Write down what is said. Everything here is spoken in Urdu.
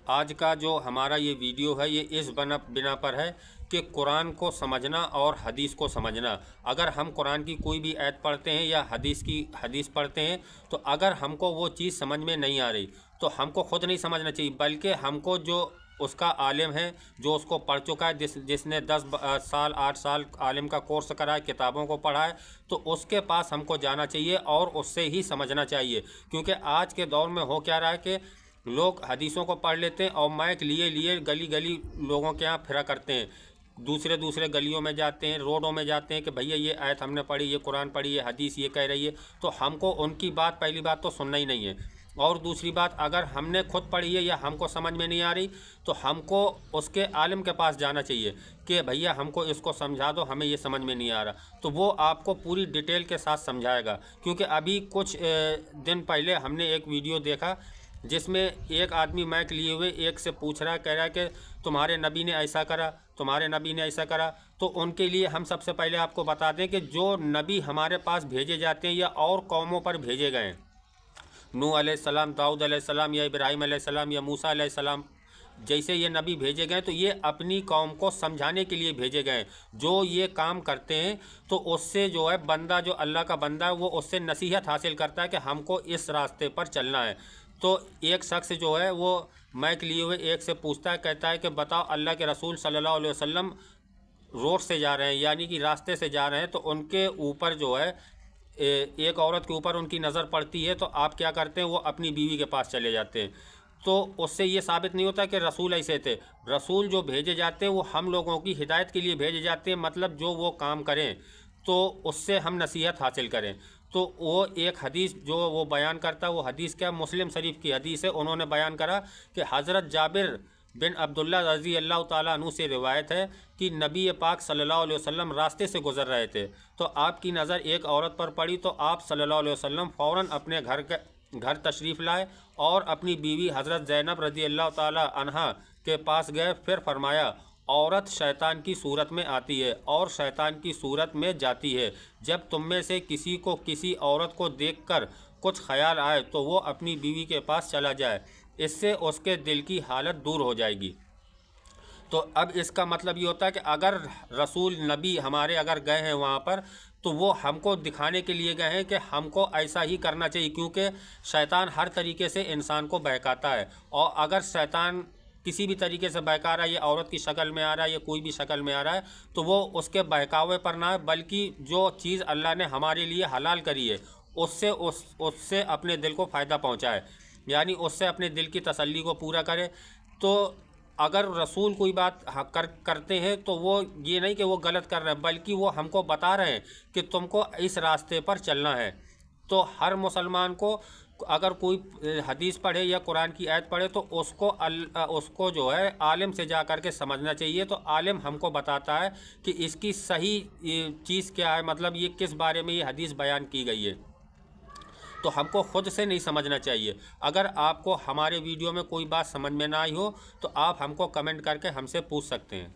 آج کا جو ہمارا یہ ویڈیو ہے یہ اس بنا پر ہے کہ قرآن کو سمجھنا اور حدیث کو سمجھنا۔ اگر ہم قرآن کی کوئی بھی آیت پڑھتے ہیں یا حدیث پڑھتے ہیں تو اگر ہم کو وہ چیز سمجھ میں نہیں آ رہی تو ہم کو خود نہیں سمجھنا چاہیے، بلکہ ہم کو جو اس کا عالم ہے، جو اس کو پڑھ چکا ہے، جس نے 10 سال 8 سال عالم کا کورس کرا ہے، کتابوں کو پڑھا ہے، تو اس کے پاس ہم کو جانا چاہیے اور اس سے ہی سمجھنا چاہیے۔ کیونکہ آج کے دور میں ہو کیا رہا ہے کہ لوگ حدیثوں کو پڑھ لیتے ہیں اور مائک لیے گلی گلی لوگوں کے ہاں پھرا کرتے ہیں، دوسرے گلیوں میں جاتے ہیں، روڈوں میں جاتے ہیں کہ بھیا یہ آیت ہم نے پڑھی، یہ قرآن پڑھی، یہ حدیث یہ کہہ رہی ہے، تو ہم کو ان کی بات پہلی بات تو سننا ہی نہیں ہے، اور دوسری بات اگر ہم نے خود پڑھی ہے یا ہم کو سمجھ میں نہیں آ رہی تو ہم کو اس کے عالم کے پاس جانا چاہیے کہ بھیا ہم کو اس کو سمجھا دو، ہمیں یہ سمجھ میں نہیں آ رہا، تو وہ آپ کو پوری ڈیٹیل کے ساتھ سمجھائے گا۔ کیونکہ ابھی کچھ دن پہلے ہم نے ایک ویڈیو دیکھا جس میں ایک آدمی مائک لیے ہوئے ایک سے پوچھ رہا ہے، کہہ رہا ہے کہ تمہارے نبی نے ایسا کرا، تمہارے نبی نے ایسا کرا۔ تو ان کے لیے ہم سب سے پہلے آپ کو بتا دیں کہ جو نبی ہمارے پاس بھیجے جاتے ہیں یا اور قوموں پر بھیجے گئے ہیں، نوح علیہ السلام، داؤد علیہ السلام، یا ابراہیم علیہ السلام، یا موسیٰ علیہ السلام، جیسے یہ نبی بھیجے گئے تو یہ اپنی قوم کو سمجھانے کے لیے بھیجے گئے ہیں۔ جو یہ کام کرتے ہیں تو اس سے جو ہے بندہ، جو اللہ کا بندہ ہے، وہ اس سے نصیحت حاصل کرتا ہے کہ ہم کو اس راستے پر چلنا ہے۔ تو ایک شخص جو ہے وہ مائک لیے ہوئے ایک سے پوچھتا ہے، کہتا ہے کہ بتاؤ اللہ کے رسول صلی اللہ علیہ وسلم روڈ سے جا رہے ہیں، یعنی کہ راستے سے جا رہے ہیں، تو ان کے اوپر جو ہے ایک عورت کے اوپر ان کی نظر پڑتی ہے، تو آپ کیا کرتے ہیں؟ وہ اپنی بیوی کے پاس چلے جاتے ہیں۔ تو اس سے یہ ثابت نہیں ہوتا کہ رسول ایسے تھے۔ رسول جو بھیجے جاتے ہیں وہ ہم لوگوں کی ہدایت کے لیے بھیجے جاتے ہیں، مطلب جو وہ کام کریں تو اس سے ہم نصیحت حاصل کریں۔ تو وہ ایک حدیث جو وہ بیان کرتا ہے، وہ حدیث کیا؟ مسلم شریف کی حدیث ہے۔ انہوں نے بیان کرا کہ حضرت جابر بن عبداللہ رضی اللہ تعالیٰ عنہ سے روایت ہے کہ نبی پاک صلی اللہ علیہ وسلم راستے سے گزر رہے تھے، تو آپ کی نظر ایک عورت پر پڑی، تو آپ صلی اللہ علیہ وسلم فوراً اپنے گھر تشریف لائے اور اپنی بیوی حضرت زینب رضی اللہ تعالیٰ عنہا کے پاس گئے۔ پھر فرمایا، عورت شیطان کی صورت میں آتی ہے اور شیطان کی صورت میں جاتی ہے۔ جب تم میں سے کسی کو کسی عورت کو دیکھ کر کچھ خیال آئے تو وہ اپنی بیوی کے پاس چلا جائے، اس سے اس کے دل کی حالت دور ہو جائے گی۔ تو اب اس کا مطلب یہ ہوتا ہے کہ اگر رسول نبی ہمارے اگر گئے ہیں وہاں پر تو وہ ہم کو دکھانے کے لیے گئے ہیں کہ ہم کو ایسا ہی کرنا چاہیے، کیونکہ شیطان ہر طریقے سے انسان کو بہکاتا ہے، اور اگر شیطان کسی بھی طریقے سے بہکا رہا ہے، یہ عورت کی شکل میں آ رہا ہے یا کوئی بھی شکل میں آ رہا ہے، تو وہ اس کے بہکاوے پر نہ ہے، بلکہ جو چیز اللہ نے ہمارے لیے حلال کری ہے اس سے اپنے دل کو فائدہ پہنچائے، یعنی اس سے اپنے دل کی تسلی کو پورا کرے۔ تو اگر رسول کوئی بات کرتے ہیں تو وہ یہ نہیں کہ وہ غلط کر رہے ہیں، بلکہ وہ ہم کو بتا رہے ہیں کہ تم کو اس راستے پر چلنا ہے۔ تو ہر مسلمان کو اگر کوئی حدیث پڑھے یا قرآن کی آیت پڑھے تو اس کو جو ہے عالم سے جا کر کے سمجھنا چاہیے، تو عالم ہم کو بتاتا ہے کہ اس کی صحیح چیز کیا ہے، مطلب یہ کس بارے میں یہ حدیث بیان کی گئی ہے، تو ہم کو خود سے نہیں سمجھنا چاہیے۔ اگر آپ کو ہمارے ویڈیو میں کوئی بات سمجھ میں نہ آئی ہو تو آپ ہم کو کمنٹ کر کے ہم سے پوچھ سکتے ہیں۔